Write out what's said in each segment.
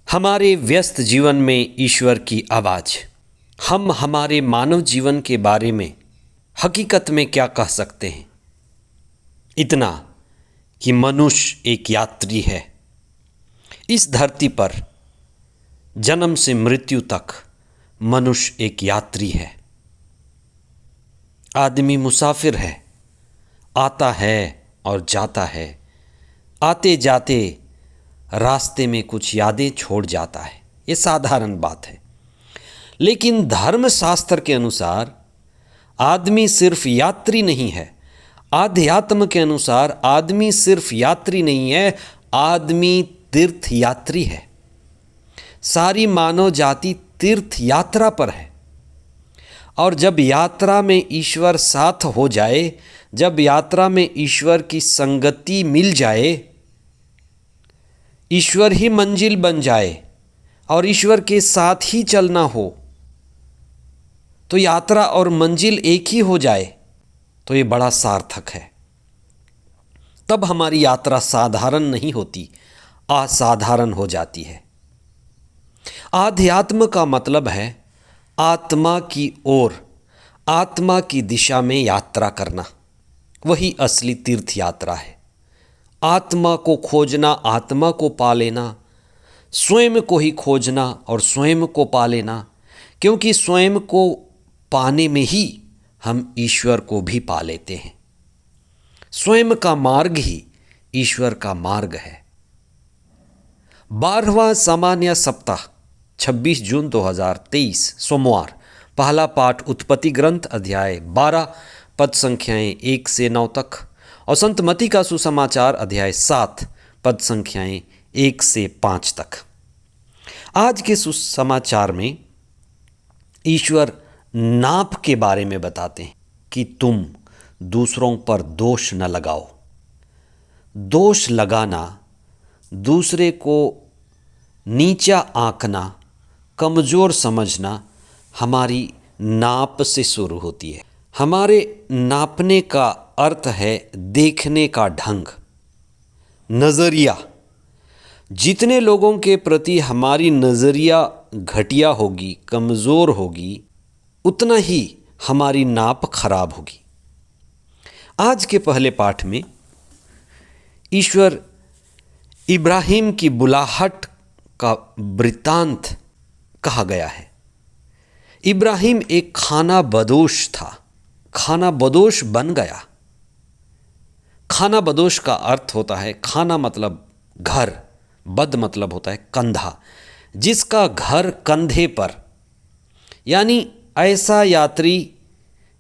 हमारे व्यस्त जीवन में ईश्वर की आवाज़। हम हमारे मानव जीवन के बारे में हकीकत में क्या कह सकते हैं? इतना कि मनुष्य एक यात्री है। इस धरती पर जन्म से मृत्यु तक मनुष्य एक यात्री है। आदमी मुसाफिर है, आता है और जाता है। आते जाते रास्ते में कुछ यादें छोड़ जाता है, ये साधारण बात है। लेकिन धर्मशास्त्र के अनुसार आदमी सिर्फ यात्री नहीं है। आध्यात्म के अनुसार आदमी सिर्फ यात्री नहीं है, आदमी तीर्थ यात्री है। सारी मानव जाति तीर्थ यात्रा पर है। और जब यात्रा में ईश्वर साथ हो जाए, जब यात्रा में ईश्वर की संगति मिल जाए, ईश्वर ही मंजिल बन जाए और ईश्वर के साथ ही चलना हो, तो यात्रा और मंजिल एक ही हो जाए, तो ये बड़ा सार्थक है। तब हमारी यात्रा साधारण नहीं होती, असाधारण हो जाती है। आध्यात्म का मतलब है आत्मा की ओर, आत्मा की दिशा में यात्रा करना। वही असली तीर्थ यात्रा है। आत्मा को खोजना, आत्मा को पा लेना, स्वयं को ही खोजना और स्वयं को पा लेना, क्योंकि स्वयं को पाने में ही हम ईश्वर को भी पा लेते हैं। स्वयं का मार्ग ही ईश्वर का मार्ग है। 12वां सामान्य सप्ताह 26 जून 2023 सोमवार। पहला पाठ उत्पत्ति ग्रंथ अध्याय 12 पद संख्याएं 1 से 9 तक और संत मती का सुसमाचार अध्याय 7 पद संख्याएं 1 से 5 तक। आज के सुसमाचार में ईश्वर नाप के बारे में बताते हैं कि तुम दूसरों पर दोष न लगाओ। दोष लगाना, दूसरे को नीचा आंकना, कमज़ोर समझना हमारी नाप से शुरू होती है। हमारे नापने का अर्थ है देखने का ढंग, नज़रिया। जितने लोगों के प्रति हमारी नज़रिया घटिया होगी, कमज़ोर होगी, उतना ही हमारी नाप खराब होगी। आज के पहले पाठ में ईश्वर इब्राहिम की बुलाहट का वृत्तांत कहा गया है। इब्राहिम एक खाना बदोश था, खाना बदोश बन गया। खाना बदोश का अर्थ होता है, खाना मतलब घर, बद मतलब होता है कंधा, जिसका घर कंधे पर। यानी ऐसा यात्री,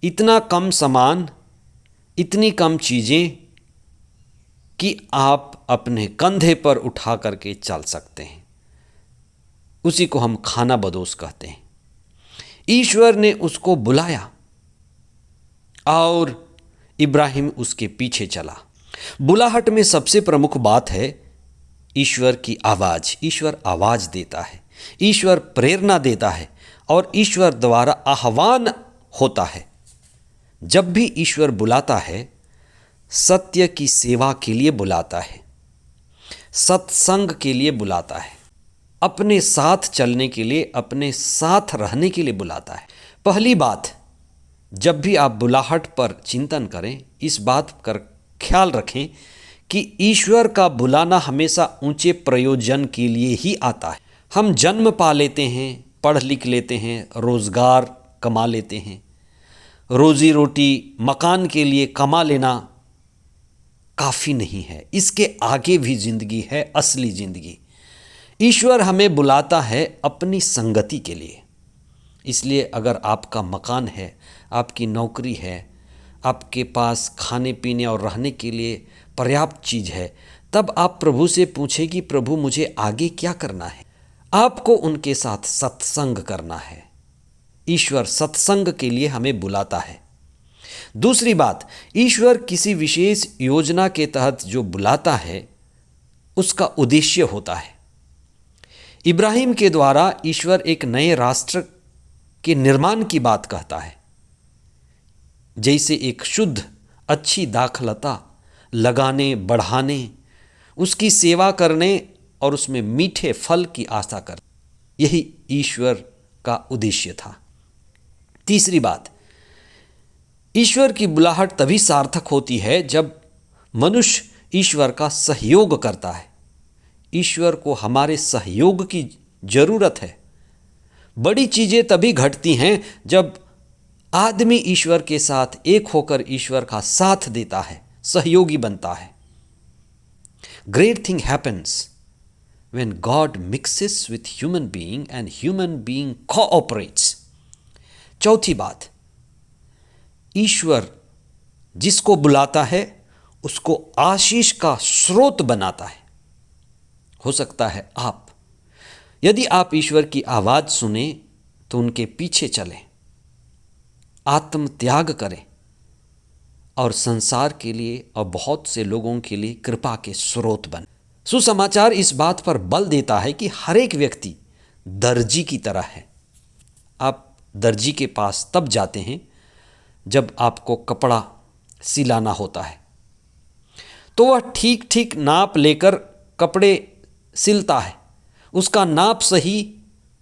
इतना कम सामान, इतनी कम चीज़ें कि आप अपने कंधे पर उठा करके चल सकते हैं, उसी को हम खाना बदोश कहते हैं। ईश्वर ने उसको बुलाया और इब्राहिम उसके पीछे चला। बुलाहट में सबसे प्रमुख बात है ईश्वर की आवाज़। ईश्वर आवाज़ देता है, ईश्वर प्रेरणा देता है और ईश्वर द्वारा आह्वान होता है। जब भी ईश्वर बुलाता है, सत्य की सेवा के लिए बुलाता है, सत्संग के लिए बुलाता है, अपने साथ चलने के लिए, अपने साथ रहने के लिए बुलाता है। पहली बात, जब भी आप बुलाहट पर चिंतन करें, इस बात का ख्याल रखें कि ईश्वर का बुलाना हमेशा ऊंचे प्रयोजन के लिए ही आता है। हम जन्म पा लेते हैं, पढ़ लिख लेते हैं, रोज़गार कमा लेते हैं, रोज़ी रोटी मकान के लिए कमा लेना काफ़ी नहीं है। इसके आगे भी ज़िंदगी है, असली ज़िंदगी। ईश्वर हमें बुलाता है अपनी संगति के लिए। इसलिए अगर आपका मकान है, आपकी नौकरी है, आपके पास खाने पीने और रहने के लिए पर्याप्त चीज़ है, तब आप प्रभु से पूछें कि प्रभु मुझे आगे क्या करना है। आपको उनके साथ सत्संग करना है। ईश्वर सत्संग के लिए हमें बुलाता है। दूसरी बात, ईश्वर किसी विशेष योजना के तहत जो बुलाता है, उसका उद्देश्य होता है। इब्राहिम के द्वारा ईश्वर एक नए राष्ट्र के निर्माण की बात कहता है। जैसे एक शुद्ध अच्छी दाखलता लगाने, बढ़ाने, उसकी सेवा करने और उसमें मीठे फल की आशा कर। यही ईश्वर का उद्देश्य था। तीसरी बात, ईश्वर की बुलाहट तभी सार्थक होती है जब मनुष्य ईश्वर का सहयोग करता है। ईश्वर को हमारे सहयोग की जरूरत है। बड़ी चीजें तभी घटती हैं जब आदमी ईश्वर के साथ एक होकर ईश्वर का साथ देता है, सहयोगी बनता है। Great thing happens when God mixes with human being and human being cooperates। चौथी बात, ईश्वर जिसको बुलाता है उसको आशीष का स्रोत बनाता है। हो सकता है आप, यदि आप ईश्वर की आवाज सुने तो उनके पीछे चलें, आत्म त्याग करें और संसार के लिए और बहुत से लोगों के लिए कृपा के स्रोत बने। सुसमाचार इस बात पर बल देता है कि हर एक व्यक्ति दर्जी की तरह है। आप दर्जी के पास तब जाते हैं जब आपको कपड़ा सिलाना होता है, तो वह ठीक ठीक नाप लेकर कपड़े सिलता है। उसका नाप सही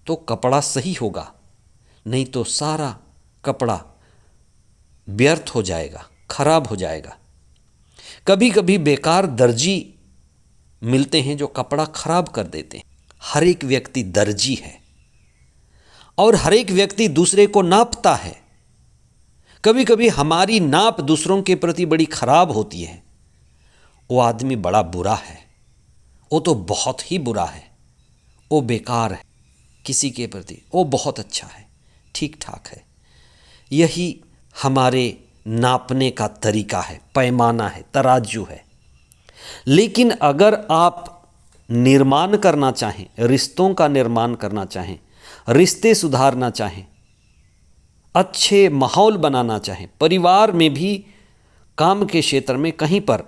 तो कपड़ा सही होगा, नहीं तो सारा कपड़ा व्यर्थ हो जाएगा, खराब हो जाएगा। कभी कभी बेकार दर्जी मिलते हैं जो कपड़ा खराब कर देते हैं। हर एक व्यक्ति दर्जी है और हर एक व्यक्ति दूसरे को नापता है। कभी कभी हमारी नाप दूसरों के प्रति बड़ी खराब होती है। वो आदमी बड़ा बुरा है, वो तो बहुत ही बुरा है, वो बेकार है। किसी के प्रति वो बहुत अच्छा है, ठीक ठाक है। यही हमारे नापने का तरीका है, पैमाना है, तराजू है। लेकिन अगर आप निर्माण करना चाहें, रिश्तों का निर्माण करना चाहें, रिश्ते सुधारना चाहें, अच्छे माहौल बनाना चाहें, परिवार में भी, काम के क्षेत्र में, कहीं पर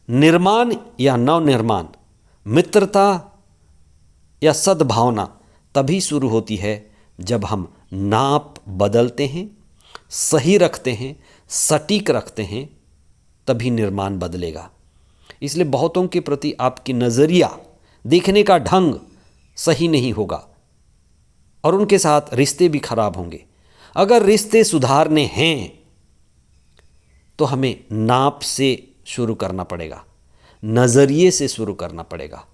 निर्माण या नवनिर्माण, मित्रता या सद्भावना तभी शुरू होती है जब हम नाप बदलते हैं, सही रखते हैं, सटीक रखते हैं, तभी निर्माण बदलेगा। इसलिए बहुतों के प्रति आपकी नज़रिया, देखने का ढंग सही नहीं होगा और उनके साथ रिश्ते भी खराब होंगे। अगर रिश्ते सुधारने हैं तो हमें नाप से शुरू करना पड़ेगा, नज़रिए से शुरू करना पड़ेगा।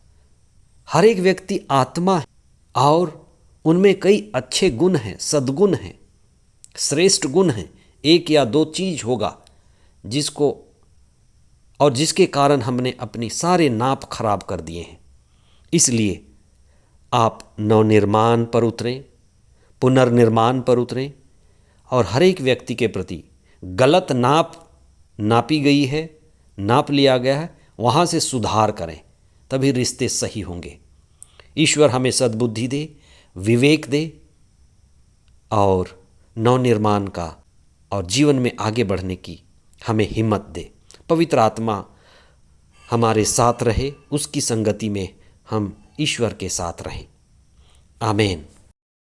हर एक व्यक्ति आत्मा है और उनमें कई अच्छे गुण हैं, सद्गुण हैं, श्रेष्ठ गुण हैं। एक या दो चीज़ होगा जिसके कारण हमने अपनी सारे नाप खराब कर दिए हैं। इसलिए आप नवनिर्माण पर उतरें, पुनर्निर्माण पर उतरें और हर एक व्यक्ति के प्रति गलत नापी गई है, नाप लिया गया है, वहाँ से सुधार करें, तभी रिश्ते सही होंगे। ईश्वर हमें सद्बुद्धि दे, विवेक दे और नवनिर्माण का और जीवन में आगे बढ़ने की हमें हिम्मत दे। पवित्र आत्मा हमारे साथ रहे, उसकी संगति में हम ईश्वर के साथ रहें। आमीन।